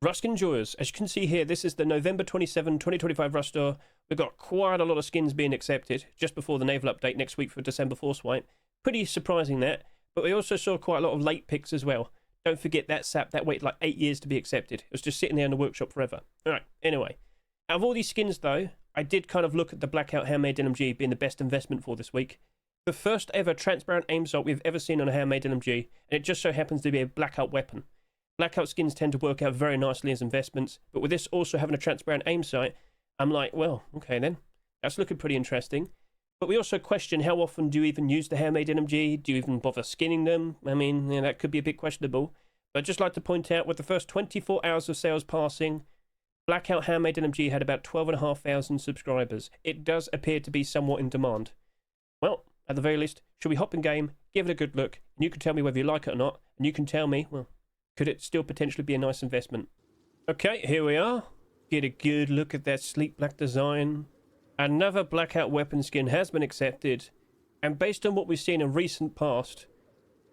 Rust enjoyers, as you can see here, this is the November 27, 2025 Rust store. We've got quite a lot of skins being accepted just before the naval update next week for December Force Wipe. Pretty surprising that, but we also saw quite a lot of late picks as well. Don't forget that sap, that waited like 8 years to be accepted. It was just sitting there in the workshop forever. Alright, anyway. Out of all these skins though, I did kind of look at the Blackout handmade LMG being the best investment for this week. The first ever transparent Aimsight we've ever seen on a handmade LMG, and it just so happens to be a Blackout weapon. Blackout skins tend to work out very nicely as investments, but with this also having a transparent Aimsight, I'm like, well, okay then. That's looking pretty interesting. But we also question how often do you even use the handmade LMG? Do you even bother skinning them? I mean, yeah, that could be a bit questionable. But I'd just like to point out, with the first 24 hours of sales passing, Blackout handmade LMG had about 12,500 subscribers. It does appear to be somewhat in demand. Well, at the very least, should we hop in game, give it a good look, and you can tell me whether you like it or not, and you can tell me, well, could it still potentially be a nice investment? Okay, here we are. Get a good look at that sleek black design. Another Blackout weapon skin has been accepted, and based on what we've seen in recent past,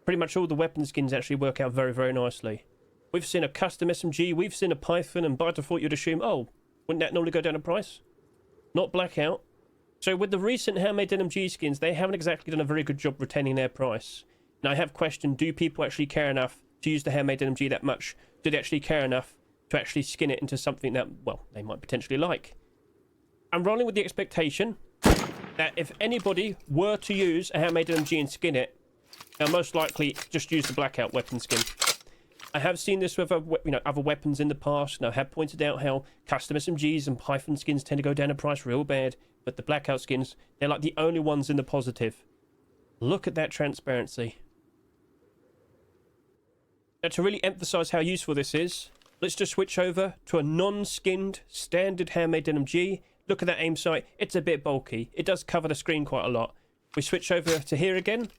pretty much all the weapon skins actually work out very, very nicely. We've seen a custom SMG, we've seen a Python, and by default you'd assume, oh, wouldn't that normally go down in price? Not Blackout. So with the recent handmade LMG skins, they haven't exactly done a very good job retaining their price. Now I have questioned, do people actually care enough to use the handmade LMG that much? Do they actually care enough to actually skin it into something that, well, they might potentially like? I'm rolling with the expectation that if anybody were to use a handmade LMG and skin it, they'll most likely just use the Blackout weapon skin. I have seen this with other weapons in the past, and I have pointed out how custom SMGs and Python skins tend to go down in price real bad, but the Blackout skins, they're like the only ones in the positive. Look at that transparency. Now, to really emphasize how useful this is, let's just switch over to a non-skinned standard handmade LMG. Look at that aim sight. It's a bit bulky. It does cover the screen quite a lot. We switch over to here again.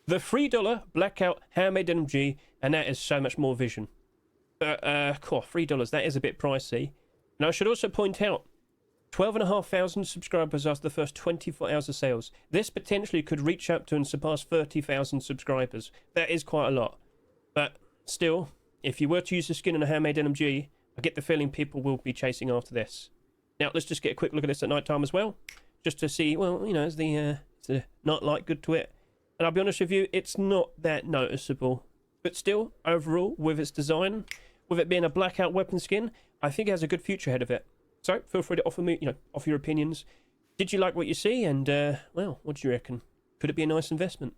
The $3 Blackout handmade LMG, and that is so much more vision. $3, that is a bit pricey. Now, I should also point out, 12,500 subscribers after the first 24 hours of sales. This potentially could reach up to and surpass 30,000 subscribers. That is quite a lot. But still, if you were to use the skin on a handmade LMG, I get the feeling people will be chasing after this. Now, let's just get a quick look at this at night time as well, just to see, well, you know, is the night light good to it? And I'll be honest with you, it's not that noticeable. But still, overall, with its design, with it being a Blackout weapon skin, I think it has a good future ahead of it. So, feel free to offer me, offer your opinions. Did you like what you see? And, well, what do you reckon? Could it be a nice investment?